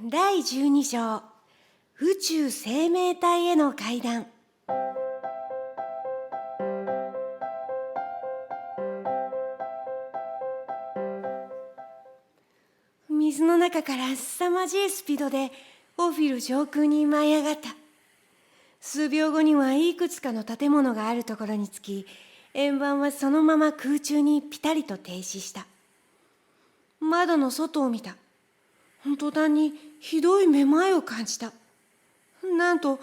第12章宇宙生命体への階段。水の中から凄まじいスピードでオフィル上空に舞い上がった。数秒後にはいくつかの建物があるところに着き、円盤はそのまま空中にピタリと停止した。窓の外を見た。途端にひどいめまいを感じた。なんと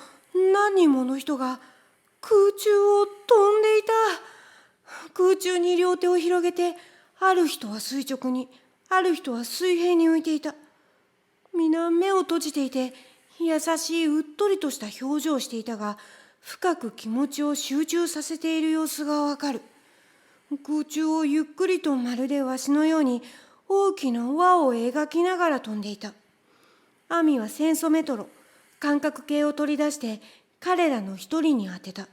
何人もの人が空中を飛んでいた。空中に両手を広げて、ある人は垂直に、ある人は水平に浮いていた。皆目を閉じていて、優しいうっとりとした表情をしていたが、深く気持ちを集中させている様子がわかる。空中をゆっくりとまるでわしのように大きな輪を描きながら飛んでいた。アミはセンソメトロ、感覚計を取り出して彼らの一人に当てた。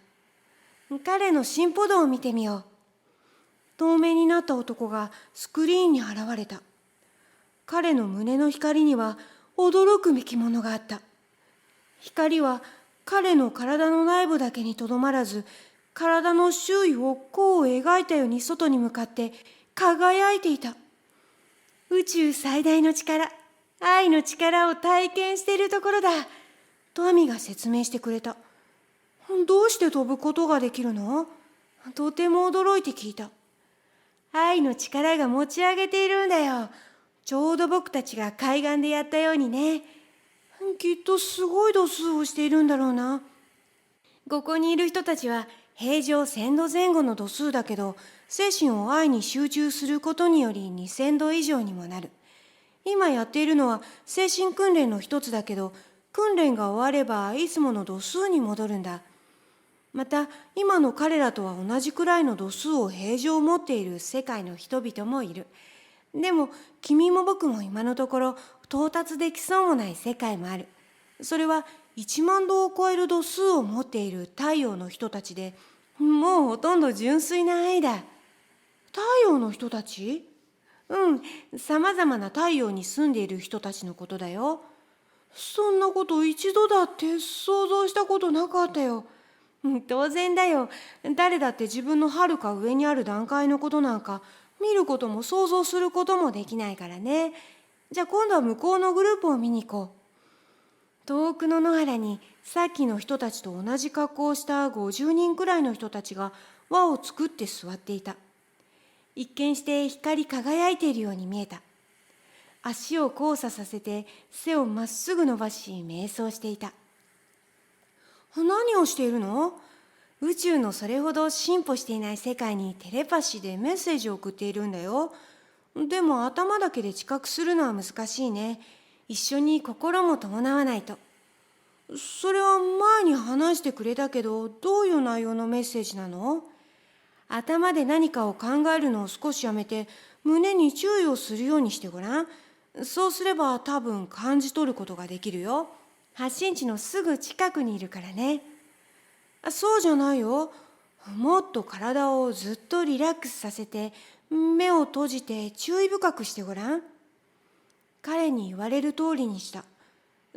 彼の進歩度を見てみよう。透明になった男がスクリーンに現れた。彼の胸の光には驚くべきものがあった。光は彼の体の内部だけにとどまらず、体の周囲を弧を描いたように外に向かって輝いていた。宇宙最大の力、愛の力を体験しているところだ、とアミが説明してくれた。どうして飛ぶことができるの？とても驚いて聞いた。愛の力が持ち上げているんだよ。ちょうど僕たちが海岸でやったようにね。きっとすごい度数をしているんだろうな。ここにいる人たちは平常1000度前後の度数だけど、精神を愛に集中することにより2000度以上にもなる。今やっているのは精神訓練の一つだけど、訓練が終わればいつもの度数に戻るんだ。また今の彼らとは同じくらいの度数を平常持っている世界の人々もいる。でも君も僕も今のところ到達できそうもない世界もある。それは1万度を超える度数を持っている太陽の人たちで、もうほとんど純粋な愛だ。太陽の人たち？さまざまな太陽に住んでいる人たちのことだよ。そんなこと一度だって想像したことなかったよ。当然だよ。誰だって自分のはるか上にある段階のことなんか見ることも想像することもできないからね。じゃあ今度は向こうのグループを見に行こう。遠くの野原にさっきの人たちと同じ格好をした50人くらいの人たちが輪を作って座っていた。一見して光り輝いているように見えた。足を交差させて背をまっすぐ伸ばし瞑想していた。何をしているの？宇宙のそれほど進歩していない世界にテレパシーでメッセージを送っているんだよ。でも頭だけで知覚するのは難しいね。一緒に心も伴わないと。それは前に話してくれたけど、どういう内容のメッセージなの？頭で何かを考えるのを少しやめて、胸に注意をするようにしてごらん。そうすれば多分感じ取ることができるよ。発信地のすぐ近くにいるからね。そうじゃないよ。もっと体をずっとリラックスさせて、目を閉じて注意深くしてごらん。彼に言われる通りにした。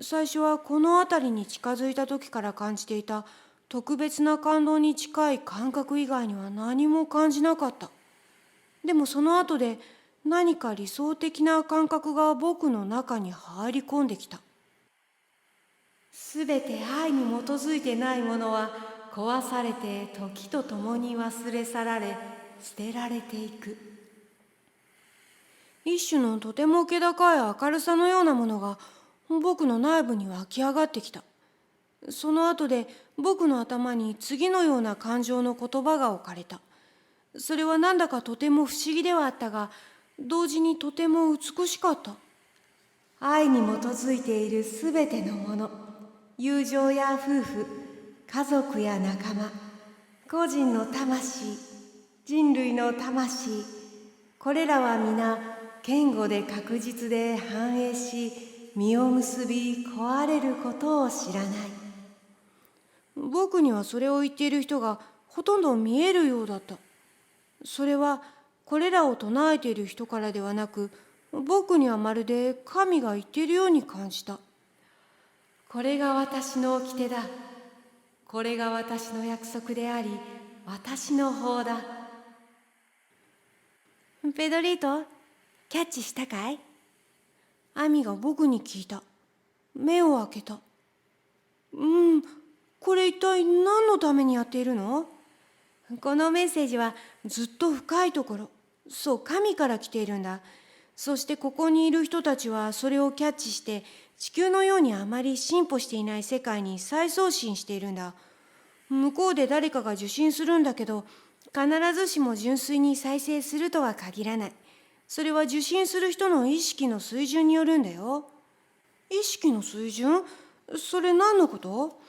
最初はこの辺りに近づいた時から感じていた特別な感動に近い感覚以外には何も感じなかった。でもその後で何か理想的な感覚が僕の中に入り込んできた。すべて愛に基づいてないものは壊されて時とともに忘れ去られ捨てられていく。一種のとても気高い明るさのようなものが僕の内部に湧き上がってきた。その後で僕の頭に次のような感情の言葉が置かれた。それはなんだかとても不思議ではあったが、同時にとても美しかった。愛に基づいているすべてのもの、友情や夫婦、家族や仲間、個人の魂、人類の魂、これらは皆堅固で確実で繁栄し、実を結び壊れることを知らない。僕にはそれを言っている人がほとんど見えるようだった。それはこれらを唱えている人からではなく、僕にはまるで神が言っているように感じた。これが私の掟だ。これが私の約束であり、私の法だ。ペドリート、キャッチしたかい？アミが僕に聞いた。目を開けた。これ一体何のためにやっているの？このメッセージはずっと深いところ、そう、神から来ているんだ。そしてここにいる人たちはそれをキャッチして、地球のようにあまり進歩していない世界に再送信しているんだ。向こうで誰かが受信するんだけど、必ずしも純粋に再生するとは限らない。それは受信する人の意識の水準によるんだよ。意識の水準？それ何のこと？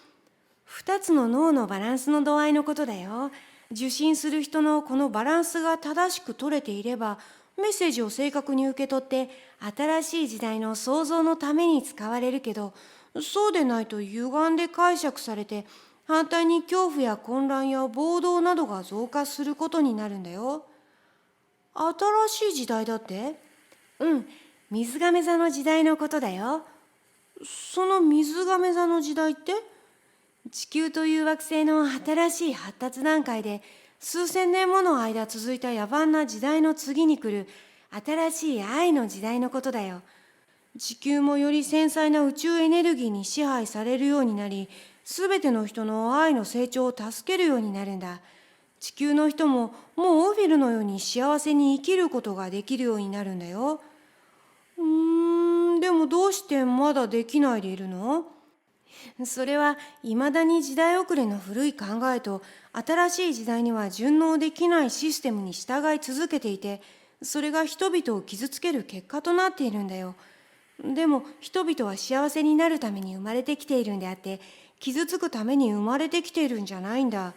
二つの脳のバランスの度合いのことだよ。受信する人のこのバランスが正しく取れていれば、メッセージを正確に受け取って新しい時代の創造のために使われるけど、そうでないと歪んで解釈されて、反対に恐怖や混乱や暴動などが増加することになるんだよ。新しい時代だって？水亀座の時代のことだよ。その水亀座の時代って？地球という惑星の新しい発達段階で、数千年もの間続いた野蛮な時代の次に来る新しい愛の時代のことだよ。地球もより繊細な宇宙エネルギーに支配されるようになり、すべての人の愛の成長を助けるようになるんだ。地球の人ももうオフィルのように幸せに生きることができるようになるんだよ。でもどうしてまだできないでいるの？それはいまだに時代遅れの古い考えと、新しい時代には順応できないシステムに従い続けていて、それが人々を傷つける結果となっているんだよ。でも人々は幸せになるために生まれてきているんであって、傷つくために生まれてきているんじゃないんだ。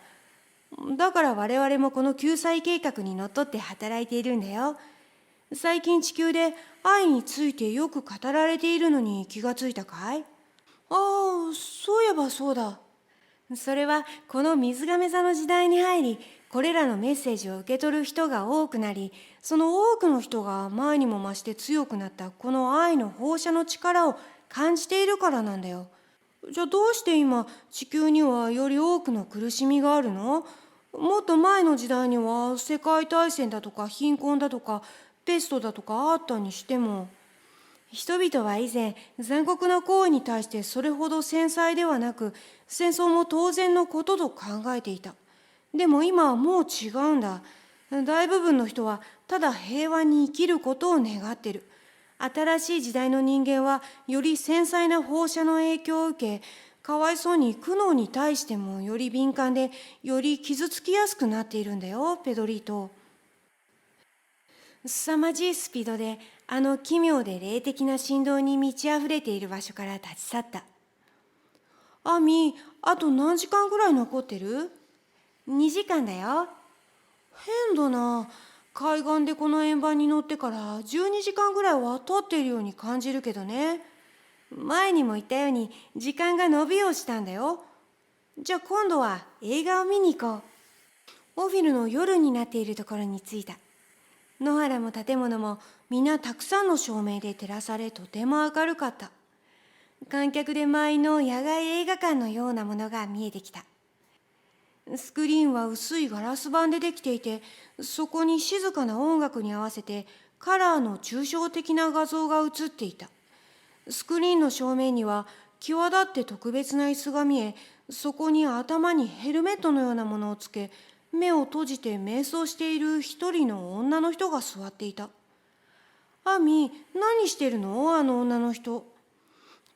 だから我々もこの救済計画にのっとって働いているんだよ。最近地球で愛についてよく語られているのに気がついたかい？そういえばそうだ。それはこの水亀座の時代に入り、これらのメッセージを受け取る人が多くなり、その多くの人が前にも増して強くなったこの愛の放射の力を感じているからなんだよ。じゃあどうして今地球にはより多くの苦しみがあるの？もっと前の時代には世界大戦だとか貧困だとかペストだとかあったにしても、人々は以前残酷な行為に対してそれほど繊細ではなく、戦争も当然のことと考えていた。でも今はもう違うんだ。大部分の人はただ平和に生きることを願っている。新しい時代の人間はより繊細な放射の影響を受け、かわいそうに苦悩に対してもより敏感で、より傷つきやすくなっているんだよ、ペドリート。凄まじいスピードであの奇妙で霊的な振動に満ち溢れている場所から立ち去った。アミ、あと何時間ぐらい残ってる？2時間だよ。変だな。海岸でこの円盤に乗ってから12時間ぐらいは経っているように感じるけどね。前にも言ったように時間が伸びをしたんだよ。じゃあ今度は映画を見に行こう。オフィルの夜になっているところに着いた。野原も建物も皆たくさんの照明で照らされ、とても明るかった。観客で満員の野外映画館のようなものが見えてきた。スクリーンは薄いガラス板でできていて、そこに静かな音楽に合わせてカラーの抽象的な画像が映っていた。スクリーンの正面には際立って特別な椅子が見え、そこに頭にヘルメットのようなものをつけ、目を閉じて瞑想している一人の女の人が座っていた。アミ、何してるの？あの女の人。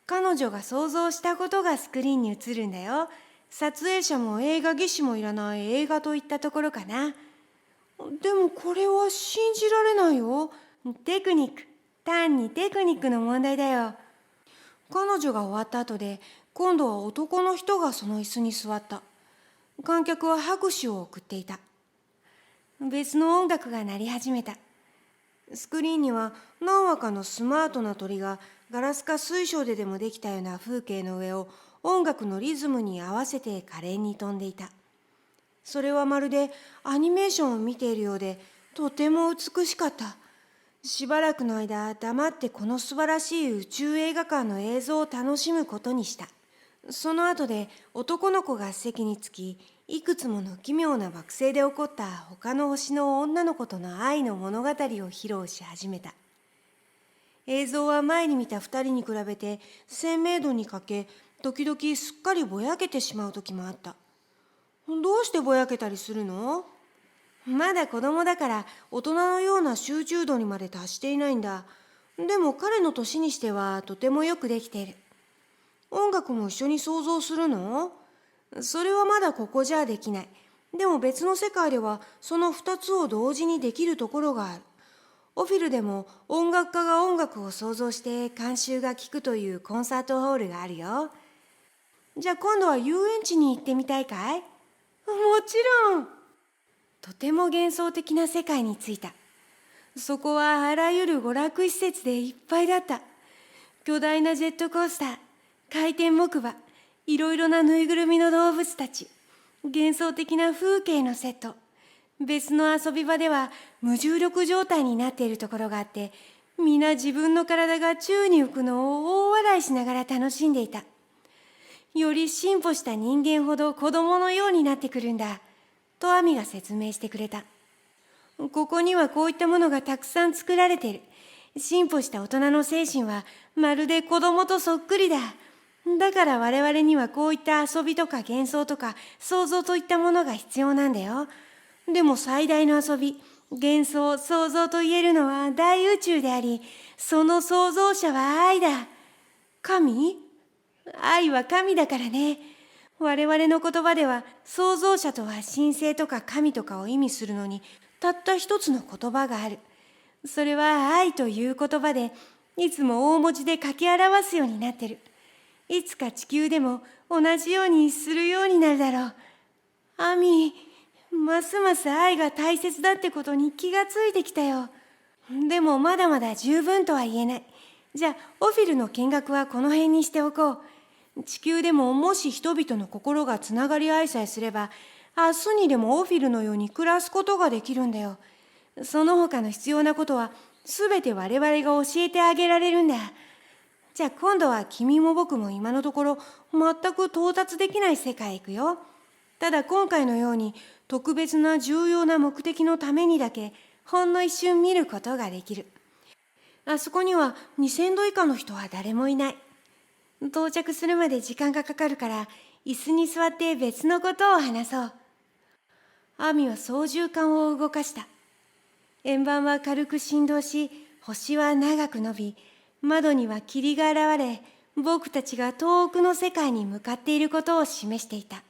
彼女が想像したことがスクリーンに映るんだよ。撮影者も映画技師もいらない映画といったところかな。でもこれは信じられないよ。テクニック。単にテクニックの問題だよ。彼女が終わった後で、今度は男の人がその椅子に座った。観客は拍手を送っていた。別の音楽が鳴り始めた。スクリーンには何羽かのスマートな鳥がガラスか水晶ででもできたような風景の上を音楽のリズムに合わせて可憐に飛んでいた。それはまるでアニメーションを見ているようで、とても美しかった。しばらくの間、黙ってこの素晴らしい宇宙映画館の映像を楽しむことにした。その後で男の子が席につき、いくつもの奇妙な惑星で起こった他の星の女の子との愛の物語を披露し始めた。映像は前に見た二人に比べて鮮明度に欠け、時々すっかりぼやけてしまう時もあった。どうしてぼやけたりするの？まだ子供だから大人のような集中度にまで達していないんだ。でも彼の年にしてはとてもよくできている。音楽も一緒に想像するの？それはまだここじゃできない。でも別の世界ではその二つを同時にできるところがある。オフィルでも音楽家が音楽を創造して監修が聴くというコンサートホールがあるよ。じゃあ今度は遊園地に行ってみたいかい？もちろん。とても幻想的な世界に着いた。そこはあらゆる娯楽施設でいっぱいだった。巨大なジェットコースター、回転木馬、いろいろなぬいぐるみの動物たち、幻想的な風景のセット。別の遊び場では無重力状態になっているところがあって、皆自分の体が宙に浮くのを大笑いしながら楽しんでいた。より進歩した人間ほど子供のようになってくるんだ、とアミが説明してくれた。ここにはこういったものがたくさん作られている。進歩した大人の精神はまるで子供とそっくりだ。だから我々にはこういった遊びとか幻想とか想像といったものが必要なんだよ。でも最大の遊び、幻想、想像と言えるのは大宇宙であり、その創造者は愛だ。神？愛は神だからね。我々の言葉では創造者とは神聖とか神とかを意味するのにたった一つの言葉がある。それは愛という言葉で、いつも大文字で書き表すようになってる。いつか地球でも同じようにするようになるだろう。アミ、ますます愛が大切だってことに気がついてきたよ。でもまだまだ十分とは言えない。じゃあオフィルの見学はこの辺にしておこう。地球でももし人々の心がつながり合いさえすれば、明日にでもオフィルのように暮らすことができるんだよ。その他の必要なことはすべて我々が教えてあげられるんだ。じゃあ今度は君も僕も今のところ全く到達できない世界へ行くよ。ただ今回のように特別な重要な目的のためにだけほんの一瞬見ることができる。あそこには2000度以下の人は誰もいない。到着するまで時間がかかるから椅子に座って別のことを話そう。アミは操縦桿を動かした。円盤は軽く振動し、星は長く伸び、窓には霧が現れ、僕たちが遠くの世界に向かっていることを示していた。